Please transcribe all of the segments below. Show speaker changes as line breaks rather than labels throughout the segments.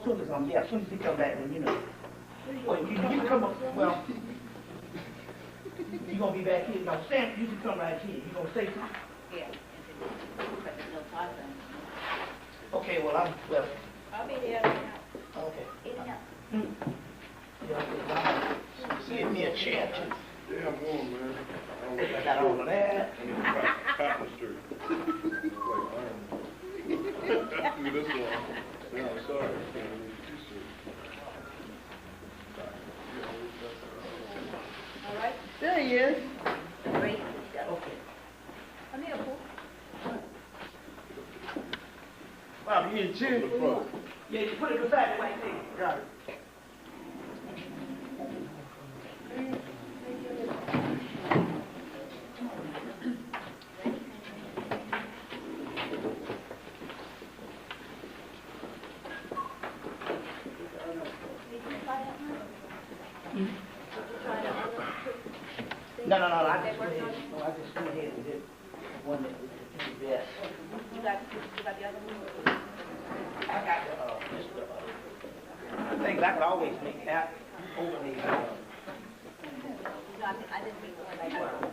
soon as as soon as he come back, then you know. Well, you come up, well, you gonna be back here. Now, Sam, you can come right here. You gonna say something?
Yeah.
Okay, well,
I'll be there.
Okay.
Eating up.
Give me a chair, too.
Damn warm, man.
I got all of that.
Tapestry. Look at this one. Yeah, I'm sorry.
All right.
There he is.
Great.
Okay.
Come here, Pooh.
Wow, you need a chair?
Yeah, you put it beside the white thing.
Got it.
No, I just went ahead and did one that was the best.
You got the other one?
I got the things I could always make that overlay.
I didn't think one like that.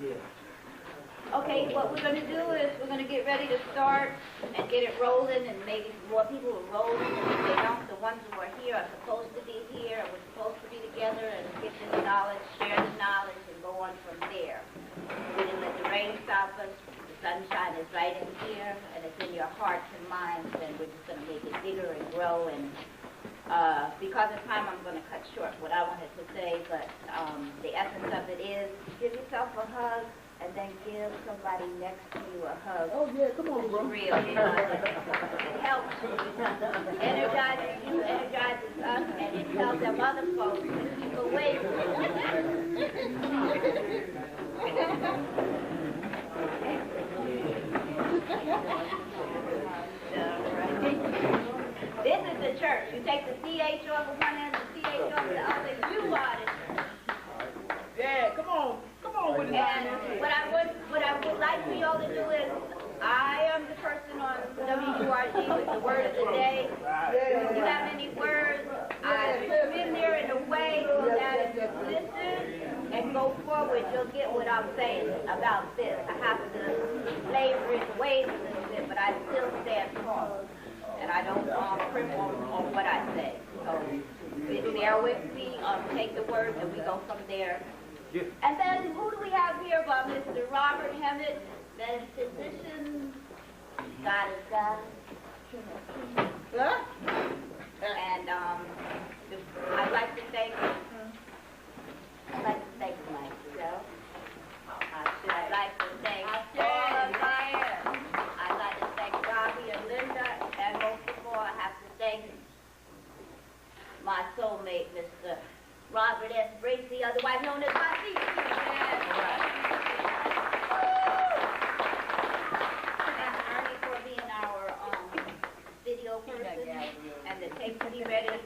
Yeah.
Okay, what we're going to do is we're going to get ready to start and get it rolling, and maybe more people will roll. If they don't, the ones who are here are supposed to be here, and we're supposed to be together and get this knowledge, share the knowledge, and go on from there. We didn't let the rain stop us. The sunshine is right in here, and it's in your hearts and minds, and we're just going to make it bigger and grow. And because of time, I'm going to cut short what I wanted to say, but the essence of it is give yourself a hug, and then give somebody next to you a hug.
Oh, yeah, come on, bro.
It's real. It helps. Energizes you, energizes us, and it tells them other folks to keep away from you. This is the church. You take the CH off of one end, the CH off of the other. You are the church.
Yeah, come on. Come on with it.
And what I would like for y'all to do is, I am the person on WURG with the word of the day. If you have any words, I've been there in a way so that if you listen and go forward, you'll get what I'm saying about this. I have to flavor it ways a little bit, but I still stand tall. And I don't crimp on what I say. So bear with me, take the words, and we go from there.
Yeah.
And then who do we have here but Mr. Robert Hemmitt, then physician, God is God.
Huh?
And I'd like to thank myself. I'd like to thank all of Diane. I'd like to thank Robbie and Linda, and most of all, I have to thank my soulmate, Mr. Robert S. Bracey, otherwise known as Magik. And Ernie for being our video person, and the tape to be ready.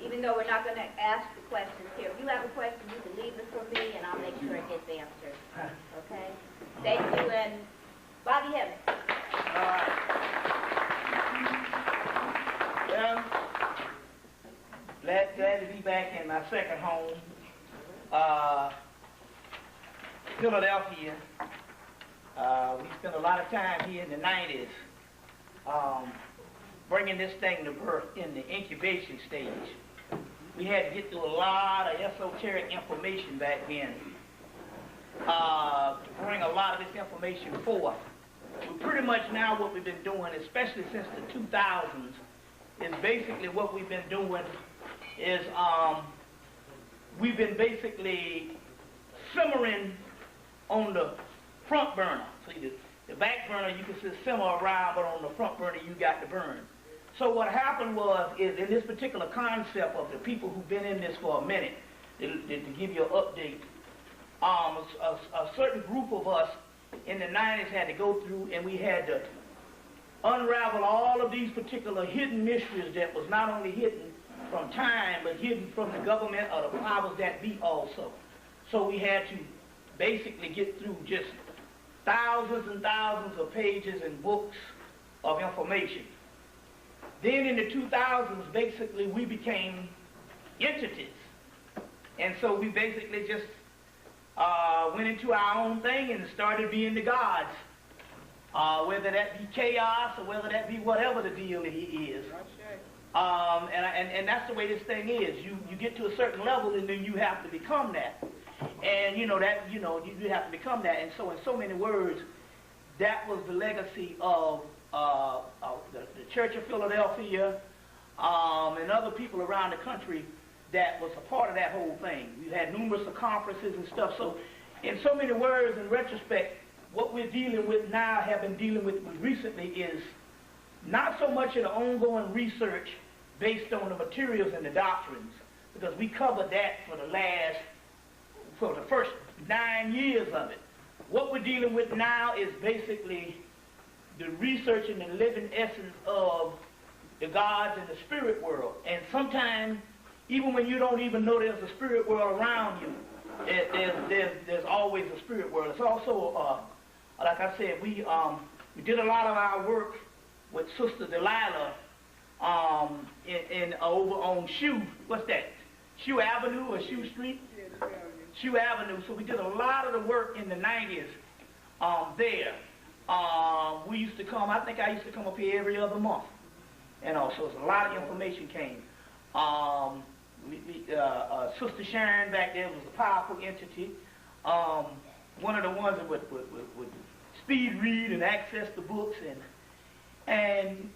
Even though we're not going to ask the questions here, if you have a question, you can leave it for me, and I'll make sure it gets answered. Okay? Thank you, and Bobby Hemmitt.
Well, glad to be back in my second home, Philadelphia. We spent a lot of time here in the 90s bringing this thing to birth in the incubation stage. We had to get through a lot of esoteric information back then to bring a lot of this information forth. Pretty much now what we've been doing, especially since the 2000s, is basically what we've been doing is we've been basically simmering on the front burner. See, the back burner you can just simmer around, but on the front burner you got to burn. So what happened is in this particular concept of the people who've been in this for a minute, to give you an update, a certain group of us in the 90s had to go through, and we had to unravel all of these particular hidden mysteries that was not only hidden from time, but hidden from the government or the powers that be also. So we had to basically get through just thousands and thousands of pages and books of information. Then in the 2000s, basically, we became entities. And so we basically just went into our own thing and started being the gods. Whether that be chaos or whether that be whatever the deal he is. And that's the way this thing is. You get to a certain level and then you have to become that. And you have to become that. And so in so many words, that was the legacy of the Church of Philadelphia and other people around the country that was a part of that whole thing. We've had numerous conferences and stuff. So in so many words, in retrospect, what we're dealing with now, have been dealing with recently, is not so much an ongoing research based on the materials and the doctrines, because we covered that for the first 9 years of it. What we're dealing with now is basically the research and the living essence of the gods and the spirit world. And sometimes, even when you don't even know there's a spirit world around you, there's always a spirit world. It's also, like I said, we did a lot of our work with Sister Delilah over on Shoe Avenue or Shoe Street? Shoe Avenue. So we did a lot of the work in the 90s there. We used to come, I think I used to come up here every other month. And also, a lot of information came. Sister Sharon back there was a powerful entity. One of the ones that would speed read and access the books, and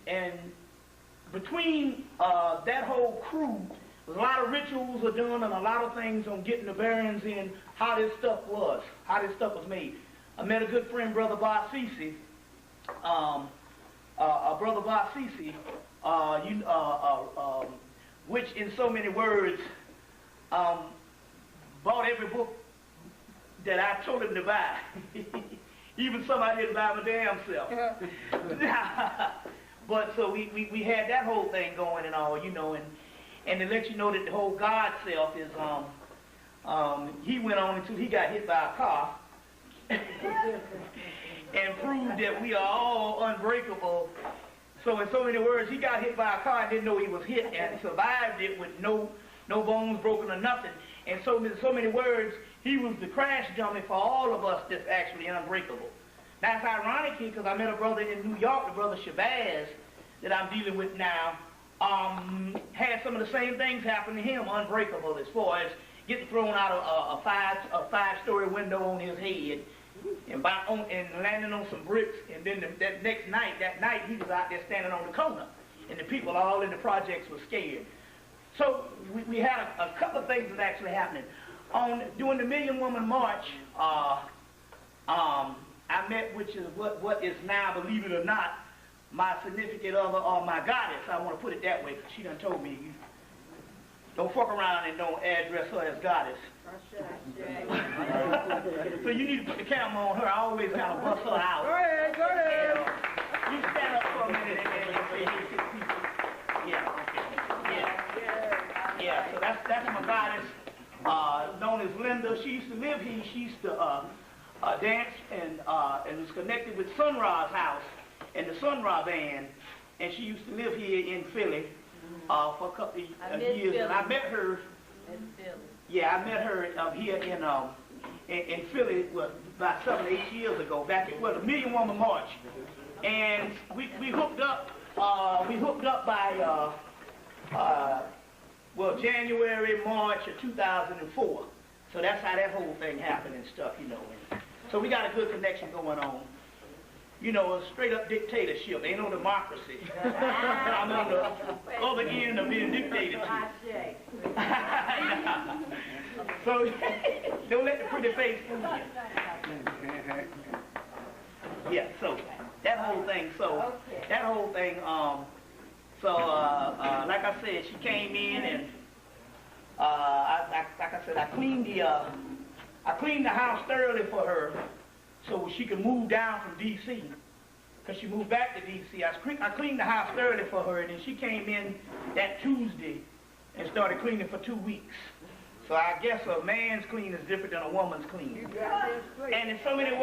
between that whole crew, a lot of rituals are done and a lot of things on getting the bearings in how this stuff was made. I met a good friend, Brother Bob Cece. Brother Bob Cece, which in so many words bought every book that I told him to buy. Even some I didn't buy my damn self. But so we had that whole thing going and all, and to let you know that the whole God self is, he went on until he got hit by a car and proved that we are all unbreakable. So in so many words, he got hit by a car and didn't know he was hit and survived it with no bones broken or nothing. And so in so many words, he was the crash dummy for all of us that's actually unbreakable. Now it's ironic here because I met a brother in New York, the brother Shabazz, that I'm dealing with now, had some of the same things happen to him, unbreakable, as far as getting thrown out of a five-story window on his head and landing on some bricks. And then that night he was out there standing on the corner, and the people all in the projects were scared. So we had a couple of things that actually happening. During the Million Woman March, I met, which is what is now, believe it or not, my significant other or my goddess. I want to put it that way, because she done told me, don't fuck around and don't address her as goddess. So you need to put the camera on her. I always kind of bust her out.
Go ahead.
You stand up for a minute and say, hey, people. Yeah, so that's my goddess, known as Linda. She used to live here. She used to dance and was connected with Sun Ra's house and the Sun Ra band, and she used to live here in Philly for a couple of years. And I met her. In Philly. Yeah, I met her here in Philly about 7 or 8 years ago, back at the Million Woman March, and we hooked up. We hooked up by January, March of 2004. So that's how that whole thing happened and stuff, And so we got a good connection going on. A straight-up dictatorship. Ain't no democracy. I'm on the other end of being dictated to. So don't let the pretty face fool you. Yeah, so that whole thing, like I said, she came in and I cleaned the house thoroughly for her so she could move down from D.C. because she moved back to D.C. I cleaned the house thoroughly for her, and then she came in that Tuesday and started cleaning for 2 weeks. So I guess a man's clean is different than a woman's clean. And in so many words,